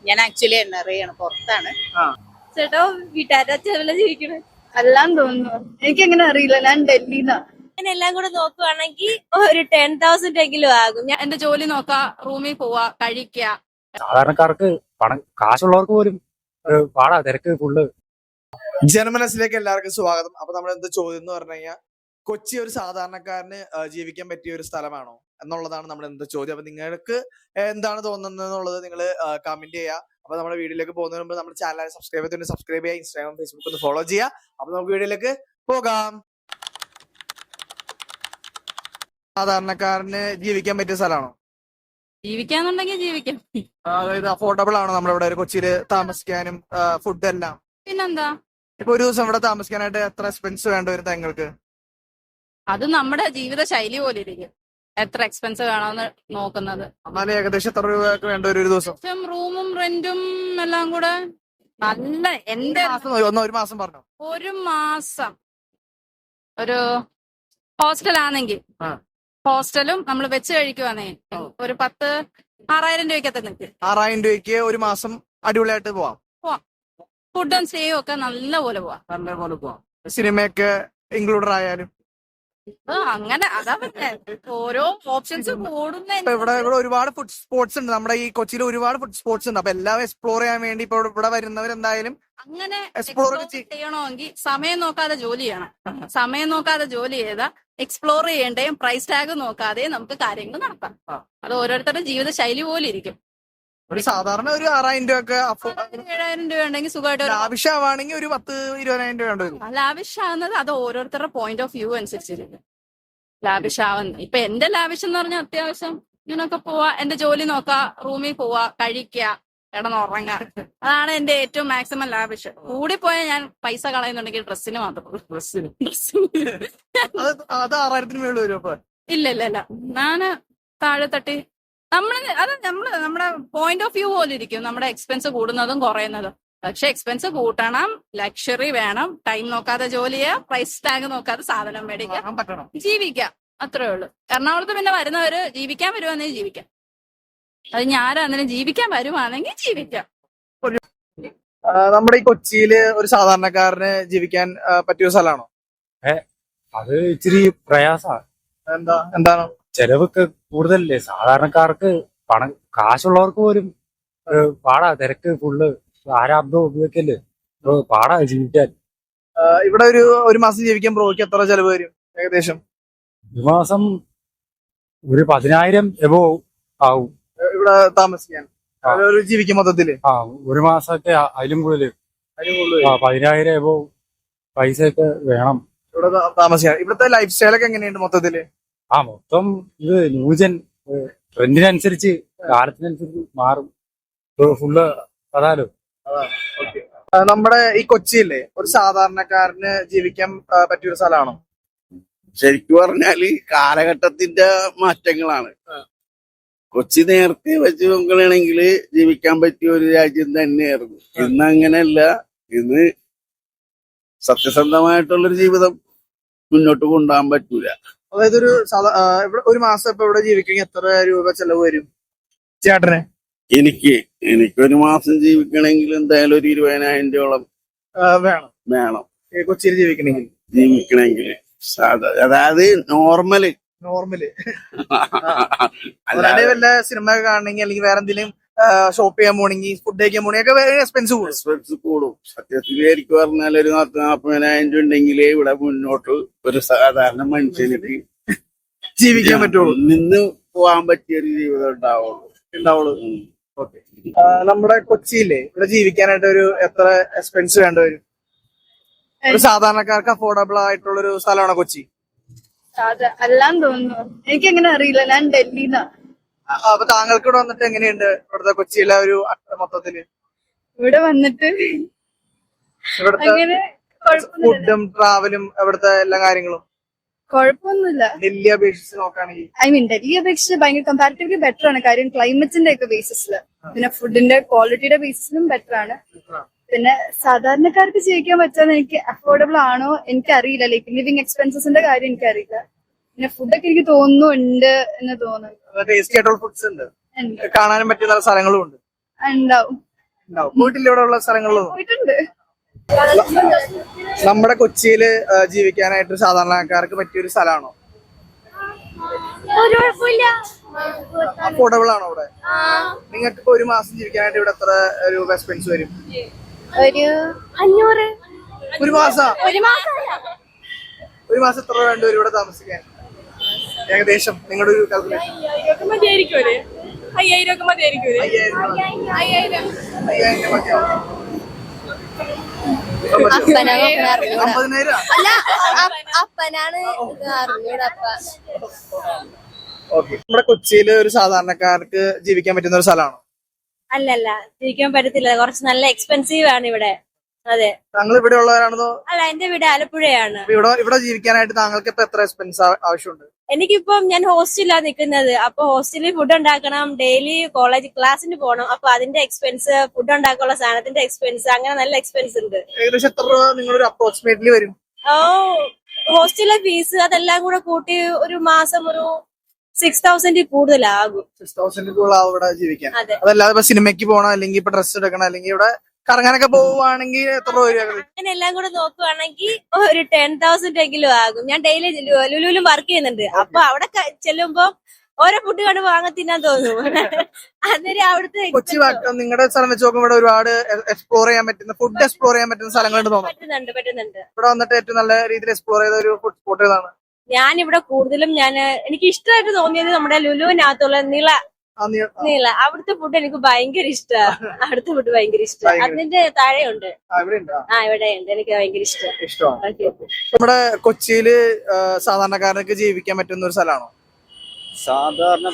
ഞാൻ ആക്ച്വലി എൻആർഐയാണ്, പുറത്താണ്. ചേട്ടാ വീട്ടുകാരുടെ ചെലവില ജീവിക്കണേ അല്ലാന്ന് തോന്നുന്നു. എനിക്ക് എങ്ങനെ അറിയില്ല, ഞാൻ ഡൽഹിന്നാ. എല്ലാം കൂടെ നോക്കുവാണെങ്കിൽ ഒരു 10,000 എങ്കിലും ആകും. ഞാൻ എന്റെ ജോലി നോക്കാ, റൂമിൽ പോവാ, കഴിക്കുക. സാധാരണക്കാർക്ക് പണം കാശുള്ളവർക്ക് പോലും പാടാ, തിരക്ക് ഫുള്ള്. ജനമനസ്സിലേക്ക് എല്ലാവർക്കും സ്വാഗതം. അപ്പൊ നമ്മൾ എന്ത് ചോദ്യം എന്ന് പറഞ്ഞു കഴിഞ്ഞാൽ, കൊച്ചി ഒരു സാധാരണക്കാരന് ജീവിക്കാൻ പറ്റിയ ഒരു സ്ഥലമാണോ എന്നുള്ളതാണ് നമ്മുടെ എന്ത് ചോദ്യം. അപ്പൊ നിങ്ങൾക്ക് എന്താണ് തോന്നുന്നത് എന്നുള്ളത് നിങ്ങൾ കമന്റ് ചെയ്യുക. അപ്പൊ നമ്മുടെ വീഡിയോയിലേക്ക് പോകുന്നതിന് മുമ്പ് നമ്മുടെ ചാനൽ സബ്സ്ക്രൈബ് ചെയ്യുക, ഇൻസ്റ്റാഗ്രാം ഫേസ്ബുക്ക് ഒന്ന് ഫോളോ ചെയ്യുക. അപ്പൊ നമുക്ക് വീഡിയോയിലേക്ക് പോകാം. സാധാരണക്കാരന് ജീവിക്കാൻ പറ്റിയ സ്ഥലമാണോ? ജീവിക്കാന്നുണ്ടെങ്കിൽ ജീവിക്കാം. അതായത് അഫോർഡബിൾ ആണോ നമ്മുടെ ഒരു കൊച്ചിയിൽ താമസിക്കാനും ഫുഡ് എല്ലാം? പിന്നെന്താ, ഇപ്പൊ ഒരു ദിവസം ഇവിടെ താമസിക്കാനായിട്ട് എത്ര എക്സ്പെൻസ് വേണ്ടി വരും താങ്കൾക്ക്? അത് നമ്മുടെ ജീവിത ശൈലി പോലെ ഇരിക്കും, എത്ര എക്സ്പെൻസ് വേണമെന്ന് നോക്കുന്നത്. എന്നാലും ഏകദേശം എത്ര രൂപയൊക്കെ വേണ്ട ഒരു ദിവസം? റൂമും റെന്റും എല്ലാം കൂടെ നല്ല എന്റെ ഒരു മാസം പറഞ്ഞു. ഒരു മാസം ഒരു ഹോസ്റ്റലാണെങ്കിൽ ഹോസ്റ്റലും നമ്മൾ വെച്ച് കഴിക്കുവാണെങ്കിൽ ഒരു 6,000 രൂപയ്ക്കകത്ത് നിൽക്കും. 6,000 രൂപയ്ക്ക് ഒരു മാസം അടിപൊളിയായിട്ട് പോവാം. ഫുഡും സ്റ്റേയും ഒക്കെ നല്ല പോലെ പോവാം. സിനിമയൊക്കെ ഇൻക്ലൂഡഡ് ആയാലും അങ്ങനെ അതാ പറഞ്ഞത്, ഓരോ ഓപ്ഷൻസ് കൂടുന്ന. ഇവിടെ ഒരുപാട് ഫുഡ് സ്പോട്സ് ഉണ്ട്. നമ്മുടെ ഈ കൊച്ചിയിൽ ഒരുപാട് ഫുഡ് സ്പോട്സ് ഉണ്ട്. അപ്പൊ എല്ലാം എക്സ്പ്ലോർ ചെയ്യാൻ വേണ്ടി ഇപ്പൊ ഇവിടെ വരുന്നവരെന്തായാലും അങ്ങനെ എക്സ്പ്ലോർ ചെയ്യണമെങ്കിൽ സമയം നോക്കാതെ ജോലി ചെയ്യണം. സമയം നോക്കാതെ ജോലി ചെയ്താൽ എക്സ്പ്ലോർ ചെയ്യേണ്ടയും പ്രൈസ് ടാഗ് നോക്കാതെ നമുക്ക് കാര്യങ്ങൾ നടത്താം. അത് ഓരോരുത്തരുടെ ജീവിത ശൈലി പോലെ ഇരിക്കും. ഒരു സാധാരണ ഒരു 6,000 രൂപ 7,000 രൂപ ഉണ്ടെങ്കിൽ സുഖമായിട്ട് ആവശ്യമാണെങ്കിൽ ഒരു 10,000-20,000 രൂപ വേണ്ടി വരും. ലാവിഷാവുന്നത് അത് ഓരോരുത്തരുടെ പോയിന്റ് ഓഫ് വ്യൂ അനുസരിച്ചിരിക്കും. ലാവിഷാവുന്നത് ഇപ്പൊ എന്റെ ലാവിഷം എന്ന് പറഞ്ഞാൽ അത്യാവശ്യം ഇങ്ങനൊക്കെ പോവാ, എന്റെ ജോലി നോക്കാ, റൂമിൽ പോവാ, കഴിക്കുക, കിടന്നുറങ്ങാ. അതാണ് എന്റെ ഏറ്റവും മാക്സിമം ലാവിഷം. കൂടിപ്പോയാൽ ഞാൻ പൈസ കളയുന്നുണ്ടെങ്കിൽ ഡ്രസ്സിന് മാത്രം. അത് 6,000-ന് മേളിൽ വരും. അപ്പൊ ഇല്ല ഞാന് താഴെ തട്ടി നമ്മുടെ പോയിന്റ് ഓഫ് വ്യൂ പോലെ ഇരിക്കും, നമ്മുടെ എക്സ്പെൻസ് കൂടുന്നതും കുറയുന്നതും. പക്ഷെ എക്സ്പെൻസ് കൂട്ടണം, ലക്ഷറി വേണം, ടൈം നോക്കാതെ ജോലി ചെയ്യുക, പ്രൈസ് ടാഗ് നോക്കാതെ സാധനം മേടിക്കാം, ജീവിക്കാം. അത്രേ ഉള്ളൂ. എറണാകുളത്ത് പിന്നെ വരുന്നവര് ജീവിക്കാൻ വരുവാണെങ്കിൽ ജീവിക്കാം. അത് ഞാനതിന് ജീവിക്കാൻ വരുവാണെങ്കിൽ ജീവിക്കാം. നമ്മുടെ ഈ കൊച്ചിയില് ഒരു സാധാരണക്കാരന് ജീവിക്കാൻ പറ്റിയ സ്ഥലമാണോ? അത് ഇച്ചിരി പ്രയാസമാണ്. എന്താണ്? ചെലവൊക്കെ കൂടുതലല്ലേ, സാധാരണക്കാർക്ക് പണം കാശുള്ളവർക്ക് പോലും പാടാ, തിരക്ക് ഫുള്ള്, ആരാബ്ദം ഉപയോഗിക്കല്ലേ, പാടാ ജീവിക്കാൻ. ഇവിടെ ഒരു മാസം ജീവിക്കാൻ ബ്രോയ്ക്ക് എത്ര ചെലവ് വരും ഏകദേശം? ഒരു മാസം ഒരു 10,000 എബോ ആവും ഇവിടെ താമസിക്കാൻ, ജീവിക്കും മൊത്തത്തില്. ഒരു മാസമൊക്കെ അതിലും കൂടുതൽ 10,000 എബോ പൈസയൊക്കെ വേണം ഇവിടെ താമസിക്കാൻ. ഇവിടുത്തെ ലൈഫ് സ്റ്റൈലൊക്കെ എങ്ങനെയുണ്ട് മൊത്തത്തില്? മൊത്തം ഇത് ന്യൂജൻ ട്രെൻഡിനനുസരിച്ച്, കാലത്തിനനുസരിച്ച് മാറും ഫുള്ള്. അതാലോ നമ്മുടെ ഈ കൊച്ചിയിലെ ഒരു സാധാരണക്കാരന് ജീവിക്കാൻ പറ്റിയൊരു സ്ഥലമാണോ? ശരിക്കും പറഞ്ഞാല് കാലഘട്ടത്തിന്റെ മാറ്റങ്ങളാണ്. കൊച്ചി നേരത്തെ വെച്ച് നോക്കുകയാണെങ്കിൽ ജീവിക്കാൻ പറ്റിയ ഒരു രാജ്യം തന്നെയായിരുന്നു. ഇന്ന് അങ്ങനെയല്ല. ഇന്ന് സത്യസന്ധമായിട്ടുള്ളൊരു ജീവിതം മുന്നോട്ട് കൊണ്ടുപോകാൻ പറ്റൂല. അതായത് ഒരു മാസം ഇപ്പൊ ഇവിടെ ജീവിക്കണമെങ്കിൽ എത്ര രൂപ ചെലവ് വരും ചേട്ടന്? എനിക്കൊരു മാസം ജീവിക്കണമെങ്കിൽ എന്തായാലും ഒരു 20,000 രൂപയോളം വേണം കൊച്ചിയിൽ ജീവിക്കണമെങ്കിൽ. അതായത് നോർമല് വല്ല സിനിമ കാണണമെങ്കിൽ അല്ലെങ്കിൽ വേറെ എന്തെങ്കിലും ഷോപ്പ് ചെയ്യാൻ പോണെങ്കിൽ, ഫുഡ് കഴിക്കാൻ പോണെങ്കിൽ ഒക്കെ എക്സ്പെൻസ് കൂടും. സത്യത്തിൽ എനിക്ക് പറഞ്ഞാൽ ഒരു 40,000 രൂപ ഉണ്ടെങ്കിലേ ഇവിടെ മുന്നോട്ട് ഒരു സാധാരണ മനുഷ്യനിക്ക് ജീവിക്കാൻ പറ്റുള്ളൂ, നിന്ന് പോകാൻ പറ്റിയൊരു ജീവിതം ഉണ്ടാവുള്ളൂ. നമ്മുടെ കൊച്ചിയിലെ ഇവിടെ ജീവിക്കാനായിട്ട് ഒരു എത്ര എക്സ്പെൻസ് വേണ്ടി വരും? ഒരു സാധാരണക്കാർക്ക് അഫോർഡബിൾ ആയിട്ടുള്ള ഒരു സ്ഥലമാണോ കൊച്ചി? അല്ലാന്ന് തോന്നുന്നു. എനിക്ക് എങ്ങനെ അറിയില്ല, ഞാൻ ഡൽഹിന്നാ. അപ്പൊ താങ്കൾക്ക് ഇവിടെ വന്നിട്ട് എങ്ങനെയുണ്ട് ഇവിടുത്തെ കൊച്ചിയിലെ ഒരു മൊത്തത്തില്? ഇവിടെ വന്നിട്ട് ഇവിടുത്തെ ഫുഡും ട്രാവലും ഇവിടുത്തെ എല്ലാ കാര്യങ്ങളും കുഴപ്പമൊന്നുമില്ല. ഡൽഹി അപേക്ഷിച്ച് നോക്കുകയാണെങ്കിൽ ഡൽഹി അപേക്ഷിച്ച് ഭയങ്കര കമ്പാരിറ്റീവ്ലി ബെറ്റർ ആണ്. കാര്യം ക്ലൈമറ്റിന്റെ ഒക്കെ ബേസിസില്, പിന്നെ ഫുഡിന്റെ ക്വാളിറ്റിയുടെ ബേസിസിലും ബെറ്റർ ആണ്. പിന്നെ സാധാരണക്കാർക്ക് ജീവിക്കാൻ പറ്റാന്ന് എനിക്ക് അഫോർഡബിൾ ആണോ എനിക്കറിയില്ല. ലൈക്ക് ലിവിങ് എക്സ്പെൻസസിന്റെ കാര്യം എനിക്കറിയില്ല. പിന്നെ ഫുഡൊക്കെ എനിക്ക് തോന്നുന്നു ഉണ്ട് എന്ന് തോന്നുന്നു. ടേസ്റ്റി ആയിട്ടുള്ള ഫുഡ്സ് ഉണ്ട്, കാണാനും പറ്റിയ നല്ല സ്ഥലങ്ങളും ഉണ്ട്. ഉണ്ടാവും. പോയിട്ടില്ല ഇവിടെ ഉള്ള സ്ഥലങ്ങളിലൊന്നും? പോയിട്ടുണ്ട്. നമ്മുടെ കൊച്ചിയില് ജീവിക്കാനായിട്ട് സാധാരണക്കാർക്ക് പറ്റിയ ഒരു സ്ഥലമാണോ? ഒരു കുഴപ്പമില്ല. അഫോർഡബിൾ ആണോ ഇവിടെ? നിങ്ങൾക്ക് ഇപ്പൊ ഒരു മാസം ജീവിക്കാനായിട്ട് ഇവിടെ എത്ര രൂപ എക്സ്പെൻസ് വരും? ഒരു 500. ഒരു മാസം? ഒരു മാസം ഒരു മാസം എത്ര രൂപ വേണ്ടി വരും ഇവിടെ താമസിക്കാൻ ഏകദേശം? നിങ്ങളുടെ ഒരു കാൽക്കുലേഷൻ? 5000 മതിയായിരിക്കും. 5000 മതിയായിരിക്കും. 5000 മതിയാവും. 50,000? അല്ല, അപ്പനാണ് അറിഞ്ഞൂടപ്പ. ഓക്കെ. നമ്മുടെ കൊച്ചിയില് ഒരു സാധാരണക്കാർക്ക് ജീവിക്കാൻ പറ്റുന്ന ഒരു സ്ഥലമാണോ? അല്ലല്ല, ജീവിക്കാൻ പറ്റത്തില്ല. കുറച്ച് നല്ല എക്സ്പെൻസീവ് ആണ് ഇവിടെ. അതെ. താങ്കൾ ഇവിടെ ഉള്ളവരാണോ? അല്ല, എന്റെ വീട് ആലപ്പുഴയാണ്. ഇവിടെ ജീവിക്കാനായിട്ട് താങ്കൾക്ക് ഇപ്പൊ എത്ര എക്സ്പെൻസ് ആവശ്യമുണ്ട്? എനിക്കിപ്പം ഞാൻ ഹോസ്റ്റലിലാണ് നിൽക്കുന്നത്. അപ്പൊ ഹോസ്റ്റലിൽ ഫുഡ് ഉണ്ടാക്കണം, ഡെയിലി കോളേജ് ക്ലാസ്സിന് പോകണം. അപ്പൊ അതിന്റെ എക്സ്പെൻസ്, ഫുഡ് ഉണ്ടാക്കാനുള്ള സാധനത്തിന്റെ എക്സ്പെൻസ്, അങ്ങനെ നല്ല എക്സ്പെൻസ് ഉണ്ട്. ഏകദേശം എത്ര രൂപ നിങ്ങളൊരു അപ്രോക്സിമേറ്റ്ലി വരും? ഹോസ്റ്റലിലെ ഫീസ് അതെല്ലാം കൂടെ കൂട്ടി ഒരു മാസം ഒരു 6000 കൂടുതലാകും. 6000 കൂടുതലാവും ഇവിടെ ജീവിക്കാൻ. അതെ. അതല്ലാതെ ഇപ്പൊ സിനിമയ്ക്ക് പോകണം, അല്ലെങ്കിൽ ഇപ്പൊ ഡ്രസ് എടുക്കണം, അല്ലെങ്കിൽ ഇവിടെ കറങ്ങാനൊക്കെ പോവുകയാണെങ്കിൽ എത്ര രൂപ വരും? അങ്ങനെ എല്ലാം കൂടെ നോക്കുവാണെങ്കിൽ ഒരു 10,000 എങ്കിലും ആകും. ഞാൻ ഡെയിലി ലുലുവിലും വർക്ക് ചെയ്യുന്നുണ്ട്. അപ്പൊ അവിടെ ചെല്ലുമ്പോ ഓരോ ഫുഡ് കണ്ട് വാങ്ങത്തിന്നാൻ തോന്നും. അന്നേരം അവിടുത്തെ കൊച്ചി നിങ്ങളുടെ സ്ഥലം വെച്ച് നോക്കുമ്പോൾ ഇവിടെ ഒരുപാട് എക്സ്പ്ലോർ ചെയ്യാൻ പറ്റുന്ന, ഫുഡ് എക്സ്പ്ലോർ ചെയ്യാൻ പറ്റുന്ന സ്ഥലങ്ങളുണ്ട് തോന്നുന്നു. പറ്റുന്നുണ്ട്. ഇവിടെ വന്നിട്ട് ഏറ്റവും നല്ല രീതിയിൽ എക്സ്പ്ലോർ ചെയ്ത ഒരു ഫുഡ് സ്പോട്ട് ഏതാണ്? ഞാൻ ഇവിടെ കൂടുതലും എനിക്ക് ഇഷ്ടമായിട്ട് തോന്നിയത് നമ്മുടെ ലുലുവിനകത്തുള്ള നീള. അവിടുത്തെ ഫുഡ് എനിക്ക് ഭയങ്കര ഇഷ്ടമാണ്. അവിടുത്തെ ഫുഡ് ഭയങ്കര ഇഷ്ടമാണ്. അതിന്റെ താഴെയുണ്ട്. ഇവിടെ ഉണ്ട്. എനിക്ക് ഭയങ്കര ഇഷ്ടമാണ്. നമ്മുടെ കൊച്ചിയില് സാധാരണക്കാരനൊക്കെ ജീവിക്കാൻ പറ്റുന്ന ഒരു സ്ഥലമാണോ? സാധാരണ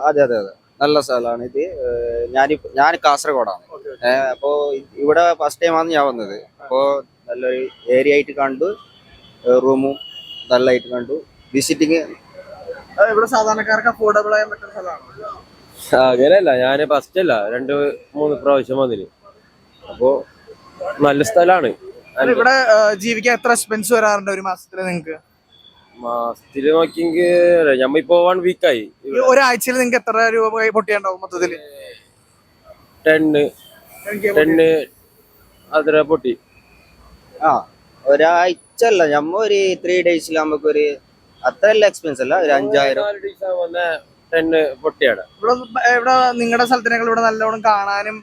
അതെ അതെ അതെ, നല്ല സ്ഥലമാണ് ഇത്. ഞാൻ കാസർഗോഡാണ്. അപ്പോ ഇവിടെ ഫസ്റ്റ് ടൈമാണ് ഞാൻ വന്നത്. അപ്പോ നല്ലൊരു ഏരിയ ആയിട്ട് കണ്ടു, റൂമും നല്ലതായിട്ട് കണ്ടു. വിസിറ്റിങ് ഇവിടെ സാധാരണക്കാർക്ക് അഫോർഡബിൾ ആയാൻ പറ്റുന്ന സ്ഥലമാണോ? അങ്ങനെയല്ല, ഞാൻ ഫസ്റ്റ് അല്ല 2-3 പ്രാവശ്യം വന്നിന്. അപ്പോ നല്ല സ്ഥലമാണ്. ഇവിടെ ജീവിക്കാൻ എത്ര എക്സ്പെൻസ് വരാറുണ്ട് ഒരു മാസത്തില് നിങ്ങൾക്ക്? മാസത്തില് നോക്കിയെങ്കിൽ ഞമ്മ 1 വീക്കായി. ഒരാഴ്ചയിൽ നിങ്ങൾക്ക് എത്ര രൂപ പൊട്ടിയുണ്ടാവും മൊത്തത്തില്? 10 അത്ര പൊട്ടി. ഒരാഴ്ച അല്ല, ഞമ്മ ഒരു 3 ഡേയ്സിൽ നമുക്കൊരു അത്രയല്ല എക്സ്പെൻസ് അല്ല, ഒരു 5000 10 പൊട്ടിയാണ്. ഇവിടെ നിങ്ങളുടെ സ്ഥലത്തിനേക്കാൾ ഇവിടെ നല്ലോണം കാണാനും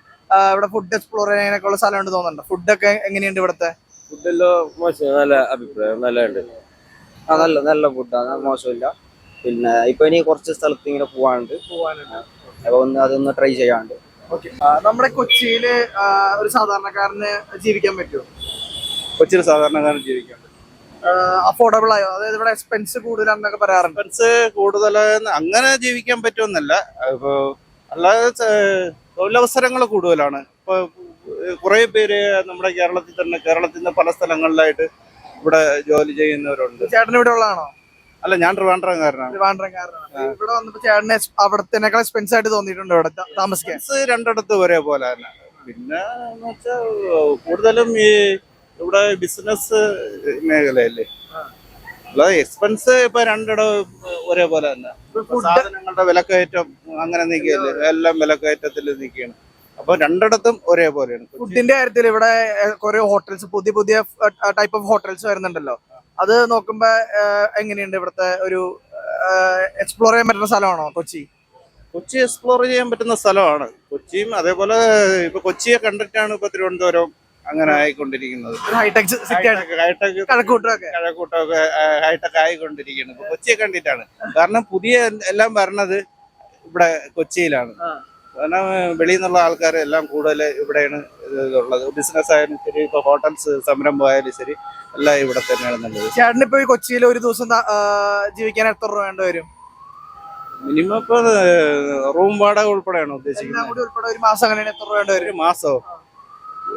ഇവിടെ ഫുഡ് എക്സ്പ്ലോർ ചെയ്യാനൊക്കെ ഉള്ള സ്ഥലമുണ്ട് തോന്നുന്നുണ്ട്. ഫുഡൊക്കെ എങ്ങനെയുണ്ട് ഇവിടുത്തെ? ഫുഡെല്ലോ മോശം, നല്ല അഭിപ്രായം, നല്ലുണ്ട്. നല്ല ഫുഡാണ്, മോശമില്ല. പിന്നെ ഇപ്പൊ ഇനി കുറച്ച് സ്ഥലത്ത് ഇങ്ങനെ പോവാനുണ്ട്. അപ്പൊ അതൊന്ന് ട്രൈ ചെയ്യാണ്ട്. നമ്മുടെ കൊച്ചിയില് ഒരു സാധാരണക്കാരന് ജീവിക്കാൻ പറ്റുമോ? കൊച്ചിയിൽ സാധാരണക്കാരൻ ജീവിക്കാൻ അഫോർഡബിൾ ആയോ? അതായത് ഇവിടെ എക്സ്പെൻസ് കൂടുതലാണെന്നൊക്കെ പറയാറുണ്ട്. എക്സ്പെൻസ് കൂടുതൽ അങ്ങനെ ജീവിക്കാൻ പറ്റുമെന്നല്ല, ഇപ്പൊ അല്ലാതെ തൊഴിലവസരങ്ങൾ കൂടുതലാണ്. ഇപ്പൊ കുറെ പേര് നമ്മുടെ കേരളത്തിൽ നിന്ന് പല സ്ഥലങ്ങളിലായിട്ട് ഇവിടെ ജോലി ചെയ്യുന്നവരുണ്ട്. ചേട്ടൻ ഇവിടെ ഉള്ളതാണോ? അല്ല, ഞാൻ ട്രിവാൻഡ്രംകാരനാണ്. ഇവിടെ വന്നപ്പോ ചേട്ടന് അവിടത്തേക്കാൾ എക്സ്പെൻസ് ആയിട്ട് തോന്നിയിട്ടുണ്ട് ഇവിടെ താമസിക്കാൻ? രണ്ടിടത്ത് ഒരേപോലെ തന്നെ. പിന്നെ എന്ന് വെച്ചാൽ കൂടുതലും ഈ ഇവിടെ ബിസിനസ് മേഖലയല്ലേ, അല്ലാതെ എക്സ്പെൻസ് ഇപ്പൊ രണ്ടിടം ഒരേപോലെ തന്നെ. സാധനങ്ങളുടെ വിലക്കയറ്റം അങ്ങനെ നീക്കിയല്ലേ, എല്ലാം വിലക്കയറ്റത്തിൽ നീക്കിയാണ്. അപ്പൊ രണ്ടിടത്തും ഒരേപോലെയാണ്. ഫുഡിന്റെ കാര്യത്തിൽ ഇവിടെ കുറെ ഹോട്ടൽസ്, പുതിയ ടൈപ്പ് ഓഫ് ഹോട്ടൽസ് വരുന്നുണ്ടല്ലോ. അത് നോക്കുമ്പോ എങ്ങനെയുണ്ട് ഇവിടുത്തെ ഒരു എക്സ്പ്ലോർ ചെയ്യാൻ പറ്റുന്ന സ്ഥലമാണോ കൊച്ചി? കൊച്ചി എക്സ്പ്ലോർ ചെയ്യാൻ പറ്റുന്ന സ്ഥലമാണ്. കൊച്ചിയും അതേപോലെ ഇപ്പൊ കൊച്ചിയെ കണ്ടിട്ടാണ് ഇപ്പൊ തിരുവനന്തപുരം അങ്ങനെ ആയിക്കൊണ്ടിരിക്കുന്നത്. ഹൈടെക് കഴക്കൂട്ടമൊക്കെ ഹൈടെക് ആയിക്കൊണ്ടിരിക്കുന്നത് ഇപ്പൊ കൊച്ചിയെ കണ്ടിട്ടാണ്. കാരണം പുതിയ എല്ലാം വരണത് ഇവിടെ കൊച്ചിയിലാണ്. കാരണം വെളിയിൽ നിന്നുള്ള ആൾക്കാർ എല്ലാം കൂടുതൽ ഇവിടെയാണ് ഉള്ളത്. ബിസിനസ് ആയാലും ശരി, ഇപ്പൊ ഹോട്ടൽസ് സംരംഭമായാലും ശരി, എല്ലാം ഇവിടെ തന്നെയാണ് നല്ലത്. ചേട്ടനിപ്പോ ഈ കൊച്ചിയിൽ ഒരു ദിവസം ജീവിക്കാൻ എത്ര രൂപ വേണ്ടി വരും? മിനിമം ഇപ്പൊ റൂം വാടക ഉൾപ്പെടെയാണ് ഉദ്ദേശിക്കുന്നത്. ഒരു മാസം അങ്ങനെയാണ് എത്ര രൂപ വേണ്ടി വരും?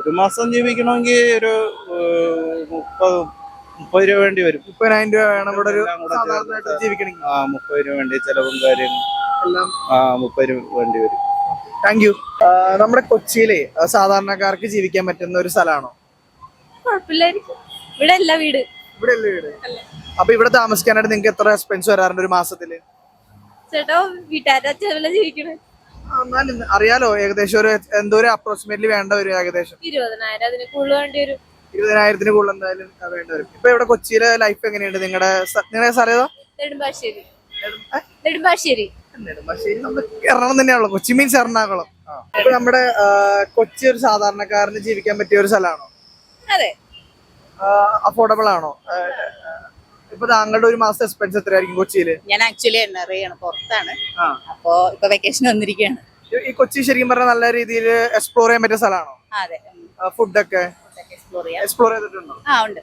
ഒരു മാസം ജീവിക്കണമെങ്കിൽ ഒരു 30 രൂപ വേണ്ടി വരും. 30,000 രൂപ വേണം ഇവിടെ ഒരു ജീവിക്കണമെങ്കിൽ. 30 രൂപ വേണ്ടി ചെലവും കാര്യങ്ങളും എല്ലാം 30 രൂപ വേണ്ടി വരും. Thank you. നമ്മുടെ കൊച്ചിയിലെ സാധാരണക്കാർക്ക് ജീവിക്കാൻ പറ്റുന്ന ഒരു സ്ഥലമാണോ? കുഴപ്പമില്ലായിരിക്കും. ഇവിടെ അല്ല വീട്. ഇവിടെ അല്ലേ വീട്? അപ്പൊ ഇവിടെ താമസിക്കാനായിട്ട് നിങ്ങൾക്ക് എത്ര എക്സ്പെൻസ് വരാറുണ്ട് ഒരു മാസത്തില്? ചേട്ടാ വീട്ടുകാരെ ചെലവില ജീവിക്കണേ. എന്നാലും അറിയാലോ ഏകദേശം ഒരു എന്തോ ഒരു അപ്രോക്സിമേറ്റ്ലി വേണ്ട വരും ഏകദേശം 20,000 അതിന് കൂടുതൽ വേണ്ടി വരും. 20,000 കൂടുതൽ എന്തായാലും വേണ്ട വരും. ഇപ്പൊ ഇവിടെ കൊച്ചിയിലെ ലൈഫ് എങ്ങനെയുണ്ട്? നിങ്ങളുടെ സ്ഥലം ഏതാ? നെടുമ്പാശ്ശേരി. നെടുമ്പാശ്ശേരി. നെടുമ്പാശ്ശേരി നമ്മുടെ എറണാകുളം തന്നെയാണല്ലോ. കൊച്ചി മീൻസ് എറണാകുളം. ഇപ്പൊ നമ്മുടെ കൊച്ചി ഒരു സാധാരണക്കാരന് ജീവിക്കാൻ പറ്റിയ ഒരു സ്ഥലമാണോ? അതെ. അഫോർഡബിൾ ആണോ? ഇപ്പൊ താങ്കളുടെ ഒരു മാസത്തെ എക്സ്പെൻസ് എത്രയായിരിക്കും കൊച്ചിയില്? ഞാൻ ആക്ച്വലി NRA ആണ്, പുറത്താണ്. ആ. അപ്പോ ഇപ്പൊ വെക്കേഷൻ വന്നിരിക്കുകയാണ്. ഈ കൊച്ചി ശരിക്കും പറഞ്ഞാൽ നല്ല രീതിയിൽ എക്സ്പ്ലോർ ചെയ്യാൻ പറ്റിയ സ്ഥലമാണോ? അതെ. ഫുഡൊക്കെ എക്സ്പ്ലോർ ചെയ്യാം. എക്സ്പ്ലോർ ചെയ്തിട്ടുണ്ടോ? ആ ഉണ്ട്.